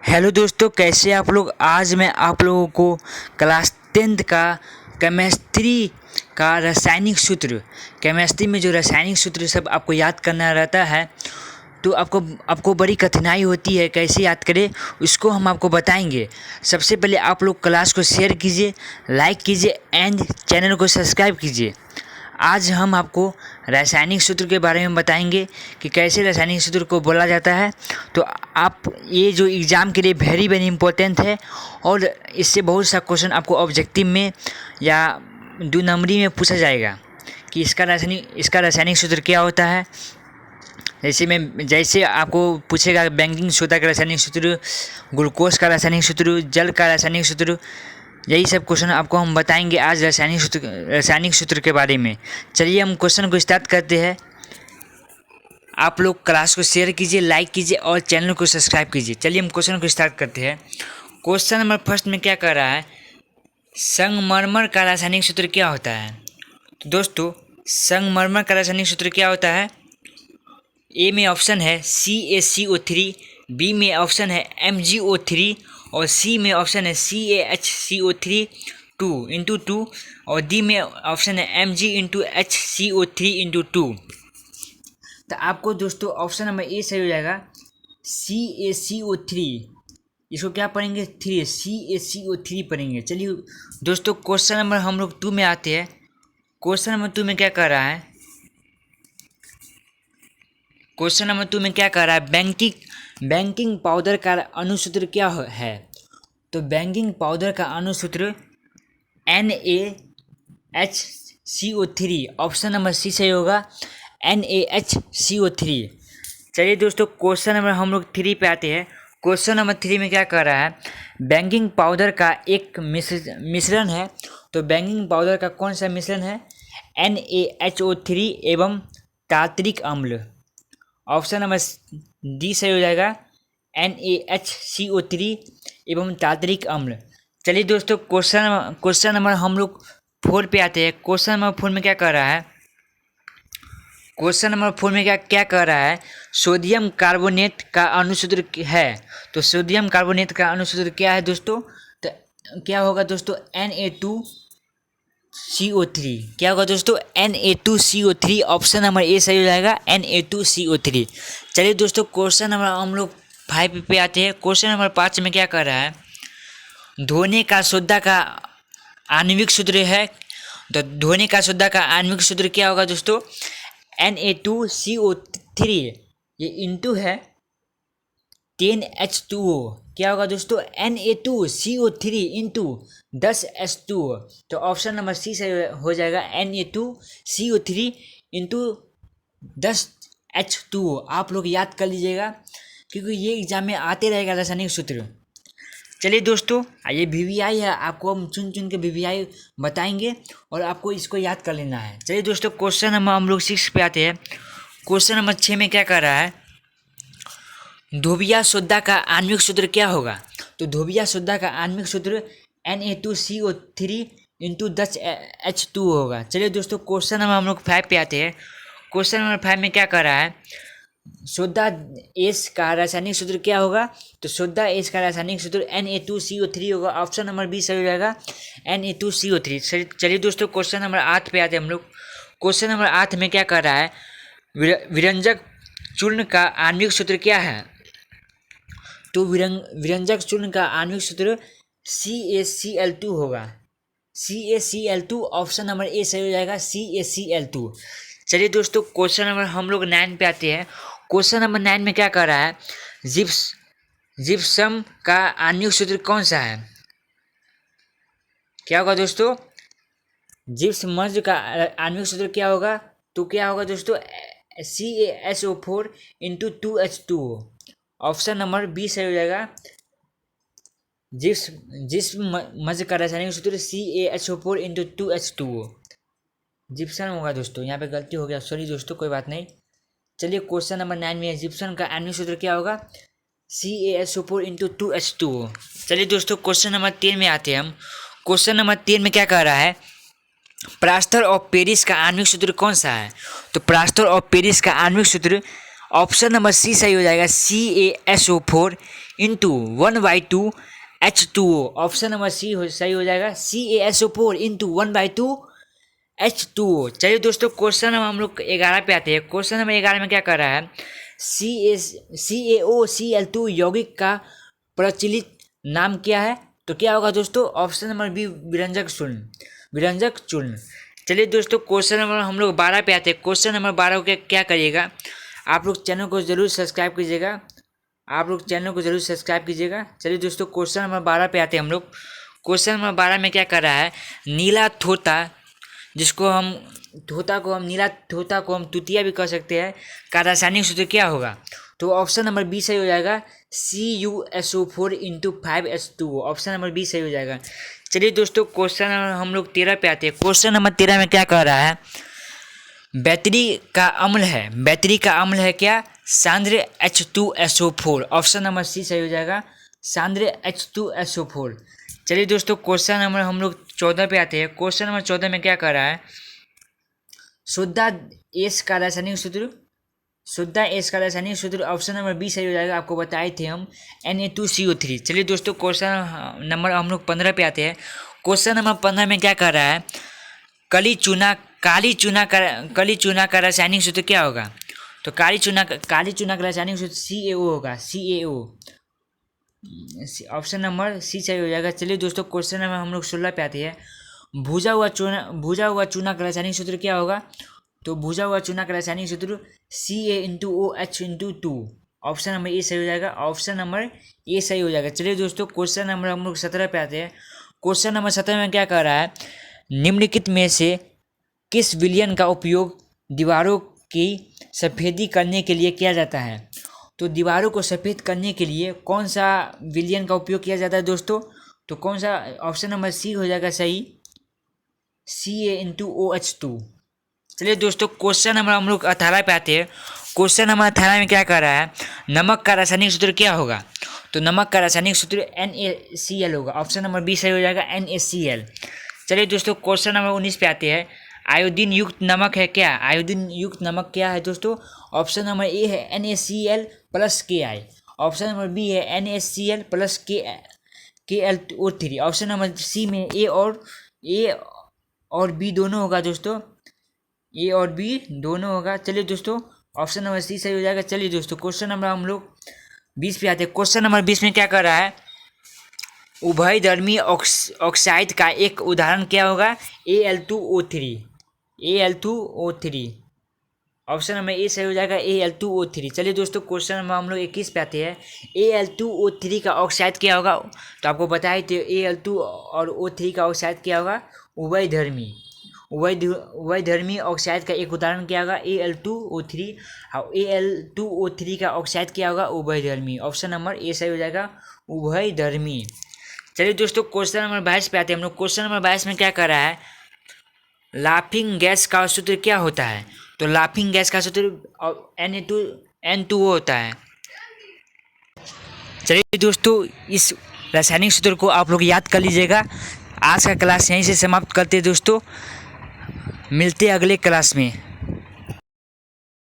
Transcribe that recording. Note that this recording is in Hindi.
हेलो दोस्तों, कैसे आप लोग। आज मैं आप लोगों को क्लास 10th का केमिस्ट्री का रासायनिक सूत्र, केमिस्ट्री में जो रासायनिक सूत्र सब आपको याद करना रहता है तो आपको बड़ी कठिनाई होती है। कैसे याद करें उसको हम आपको बताएंगे। सबसे पहले आप लोग क्लास को शेयर कीजिए, लाइक कीजिए एंड चैनल को सब्सक्राइब कीजिए। आज हम आपको रासायनिक सूत्र के बारे में बताएंगे कि कैसे रासायनिक सूत्र को बोला जाता है। तो आप ये जो एग्ज़ाम के लिए वेरी इम्पोर्टेंट है और इससे बहुत सा क्वेश्चन आपको ऑब्जेक्टिव में या 2 नंबरी में पूछा जाएगा कि इसका रासायनिक सूत्र क्या होता है। जैसे आपको पूछेगा बैंकिंग सोडा का रासायनिक सूत्र, ग्लूकोज का रासायनिक सूत्र, जल का रासायनिक सूत्र, यही सब क्वेश्चन आपको हम बताएंगे आज रासायनिक सूत्र के बारे में। चलिए हम क्वेश्चन को स्टार्ट करते हैं। आप लोग क्लास को शेयर कीजिए, लाइक कीजिए और चैनल को सब्सक्राइब कीजिए। चलिए हम क्वेश्चन को स्टार्ट करते हैं। क्वेश्चन नंबर फर्स्ट में क्या कर रहा है, संगमरमर का रासायनिक सूत्र क्या होता है। तो दोस्तों, संगमरमर का रासायनिक सूत्र क्या होता है। ए में ऑप्शन है CaCO3, बी में ऑप्शन है MgO3 और सी में ऑप्शन है CaHCO3 2 और डी में ऑप्शन है Mg/HCO3 2। तो आपको दोस्तों ऑप्शन नंबर ए सही हो जाएगा, CaCO3। इसको क्या पढ़ेंगे, 3 CaCO3 पढ़ेंगे। चलिए दोस्तों, क्वेश्चन नंबर हम लोग 2 में आते हैं। क्वेश्चन नंबर 2 में क्या कर रहा है, क्वेश्चन नंबर 2 में क्या कर रहा है, बैंकिंग पाउडर का अनुसूत्र क्या है। तो बैंकिंग पाउडर का अनुसूत्र NaHCO3, ऑप्शन नंबर सी सही होगा, NaHCO3। चलिए दोस्तों, क्वेश्चन नंबर हम लोग 3 पे आते हैं। क्वेश्चन नंबर 3 में क्या कर रहा है, बैंकिंग पाउडर का एक मिश्रण है। तो बैंकिंग पाउडर का कौन सा मिश्रण है, NaHO3 एवं टार्टरिक अम्ल। ऑप्शन नंबर डी सही हो जाएगा, NaHCO3 एवं टार्टरिक अम्ल। चलिए दोस्तों, क्वेश्चन नंबर हम लोग 4 पे आते हैं। क्वेश्चन नंबर 4 में क्या कर रहा है, क्वेश्चन नंबर 4 में क्या कर रहा है, सोडियम कार्बोनेट का अनुसूत्र है। तो सोडियम कार्बोनेट का अनुसूत्र क्या है दोस्तों, तो क्या होगा दोस्तों, Na2CO3। क्या होगा दोस्तों, Na2CO3। ऑप्शन नंबर ए सही हो जाएगा, Na2CO3। चलिए दोस्तों, क्वेश्चन नंबर हम लोग 5 पे आते हैं। क्वेश्चन नंबर 5 में क्या कर रहा है, धोने का सोडा का आणविक सूत्र है। तो धोने का सोडा का आणविक सूत्र क्या होगा दोस्तों, Na2CO3, ये इंटू है 10H2O। क्या होगा दोस्तों, Na2CO3 इंटू 10H2O। तो ऑप्शन नंबर सी से हो जाएगा, Na2CO3 इंटू 10H2O। आप लोग याद कर लीजिएगा क्योंकि ये एग्जाम में आते रहेगा रासायनिक सूत्र। चलिए दोस्तों, ये VVI है, आपको हम चुन के VVI बताएंगे और आपको इसको याद कर लेना है। चलिए दोस्तों, क्वेश्चन नंबर हम लोग 6 पे आते हैं। क्वेश्चन नंबर 6 में क्या कर रहा है, धोबिया सोडा का आणविक सूत्र क्या होगा। तो धोबिया सोडा का आणविक सूत्र Na2CO3 इंटू 10H2O होगा। चलिए दोस्तों, क्वेश्चन नंबर हम लोग 5 पे आते हैं। क्वेश्चन नंबर 5 में क्या कर रहा है, सोडा एस का रासायनिक सूत्र क्या होगा। तो सोडा एस का रासायनिक सूत्र Na2CO3 होगा। ऑप्शन नंबर बी सही हो जाएगा, Na2CO3। चलिए दोस्तों, क्वेश्चन नंबर 8 पे आते हैं हम लोग। क्वेश्चन नंबर 8 में क्या कर रहा है, विरंजक चूर्ण का आणविक सूत्र क्या है। तो विरंजक चूर्ण का आणविक सूत्र CaCl2 होगा, CaCl2। ऑप्शन नंबर ए सही हो जाएगा, CaCl2। चलिए दोस्तों, क्वेश्चन नंबर हम लोग 9 पे आते हैं। क्वेश्चन नंबर 9 में क्या कर रहा है, जिप्सम का आणविक सूत्र कौन सा है। क्या होगा दोस्तों, जिप्सम का आणविक सूत्र क्या होगा। तो क्या होगा दोस्तों, CaSO4 into 2H2O। Option number B सही हो जाएगा, जिप्सम का रासायनिक सूत्र CaSO4 इंटू 2H2O। जिप्सन होगा दोस्तों, यहाँ पे गलती हो गया, सॉरी दोस्तों, कोई बात नहीं। चलिए, क्वेश्चन नंबर 9 में जिप्सन का आणविक सूत्र क्या होगा, CaSO4 इंटू 2H2O। चलिए दोस्तों, क्वेश्चन नंबर 10 में आते हैं हम। क्वेश्चन नंबर 10 में क्या कर रहा है, प्लास्टर ऑफ पेरिस का आणविक सूत्र कौन सा है। तो प्लास्टर ऑफ पेरिस का आणविक सूत्र ऑप्शन नंबर सी सही हो जाएगा, CaSO4 into 1/2 H2O। Option number सी सही हो जाएगा, CaSO4 इंटू 1/2 H2O। चलिए दोस्तों क्वेश्चन हम लोग 11 पे आते हैं। क्वेश्चन नंबर 11 में क्या कर रहा है, CaOCl2 यौगिक का प्रचलित नाम क्या है? तो क्या होगा दोस्तों, ऑप्शन नंबर बी विरंजक चूर्ण, विरंजक चूर्ण। चलिए दोस्तों क्वेश्चन नंबर हम लोग 12 पे आते हैं। क्वेश्चन नंबर 12 को क्या करिएगा, आप लोग चैनल को जरूर सब्सक्राइब कीजिएगा, आप लोग चैनल को जरूर सब्सक्राइब कीजिएगा। चलिए दोस्तों क्वेश्चन नंबर 12 पे आते हैं हम लोग। क्वेश्चन नंबर 12 में क्या कर रहा है, नीला थोता, जिसको हम नीला थोता को हम तुतिया भी कह सकते हैं, का रासायनिक सूत्र क्या होगा? तो ऑप्शन नंबर बी सही हो जाएगा, CuSO4 into 5H2O। Option number B सही हो जाएगा। चलिए दोस्तों क्वेश्चन हम लोग 13 पे आते हैं। क्वेश्चन नंबर 13 में क्या कह रहा है, बैटरी का अम्ल है क्या, सांद्र H2SO4। ऑप्शन नंबर सी सही हो जाएगा, सांद्र H2SO4। चलिए दोस्तों क्वेश्चन नंबर हम लोग 14 पे आते हैं। क्वेश्चन नंबर 14 में क्या कर रहा है, शुद्धा एस का रासायनिक सूत्र ऑप्शन नंबर बी सही हो जाएगा। आपको बताए थे हम Na2CO3। चलिए दोस्तों क्वेश्चन नंबर हम लोग 15 पे आते हैं। क्वेश्चन नंबर 15 में क्या कर रहा है, काली चूना का रासायनिक सूत्र क्या होगा? तो काली चूना का रासायनिक सूत्र CaO होगा, CaO। ऑप्शन नंबर सी सही हो जाएगा। चलिए दोस्तों क्वेश्चन नंबर हम लोग 16 पे आते हैं। भुजा हुआ चूना का रासायनिक सूत्र क्या होगा? तो भुजा हुआ चूना का रासायनिक सूत्र CaOH/2। ऑप्शन नंबर ए सही हो जाएगा, ऑप्शन नंबर ए सही हो जाएगा। चलिए दोस्तों क्वेश्चन नंबर हम लोग 17 पे आते हैं। क्वेश्चन नंबर 17 में क्या कर रहा है, निम्नलिखित में से किस विलयन का उपयोग दीवारों की सफेदी करने के लिए किया जाता है? तो दीवारों को सफ़ेद करने के लिए कौन सा विलयन का उपयोग किया जाता है दोस्तों? तो कौन सा, ऑप्शन नंबर सी हो जाएगा सही, CaOH2। चलिए दोस्तों क्वेश्चन नंबर हम लोग 18 पे आते हैं। क्वेश्चन नंबर 18 में क्या कर रहा है, नमक का रासायनिक सूत्र क्या होगा? तो नमक का रासायनिक सूत्र NaCl होगा। ऑप्शन नंबर बी सही हो जाएगा, NaCl। चलिए दोस्तों क्वेश्चन नंबर 19 पे आते हैं। आयोडीन युक्त नमक है क्या? आयोडीन युक्त नमक क्या है दोस्तों? ऑप्शन नंबर ए है NaCl plus Ki। Option number B है NaCl plus Kl2O3। Option number C में ए और बी दोनों होगा दोस्तों, ए और बी दोनों होगा। चलिए दोस्तों ऑप्शन नंबर सी सही हो जाएगा। चलिए दोस्तों क्वेश्चन नंबर हम लोग 20 पे आते हैं। क्वेश्चन नंबर 20 में क्या कर रहा है, उभयधर्मी ऑक्साइड का एक उदाहरण क्या होगा? Al2O3। ऑप्शन नंबर ए सही हो जाएगा, Al2O3। चलिए दोस्तों क्वेश्चन नंबर हम लोग 21 पे आते हैं। Al2O3 का ऑक्साइड क्या होगा? तो आपको बताए थे Al2 और O3 का ऑक्साइड क्या होगा? उभयधर्मी ऑक्साइड का एक उदाहरण क्या होगा? Al2O3। Al2O3 का ऑक्साइड क्या होगा? उभयधर्मी। ऑप्शन नंबर ए सही हो जाएगा, उभयधर्मी। चलिए दोस्तों क्वेश्चन नंबर 22 पे आते हैं हम लोग। क्वेश्चन नंबर 22 में क्या कर रहा है, लाफिंग गैस का सूत्र क्या होता है? तो लाफिंग गैस का सूत्र Na2N2O होता है। चलिए दोस्तों इस रासायनिक सूत्र को आप लोग याद कर लीजिएगा। आज का क्लास यहीं से समाप्त करते हैं दोस्तों, मिलते हैं अगले क्लास में।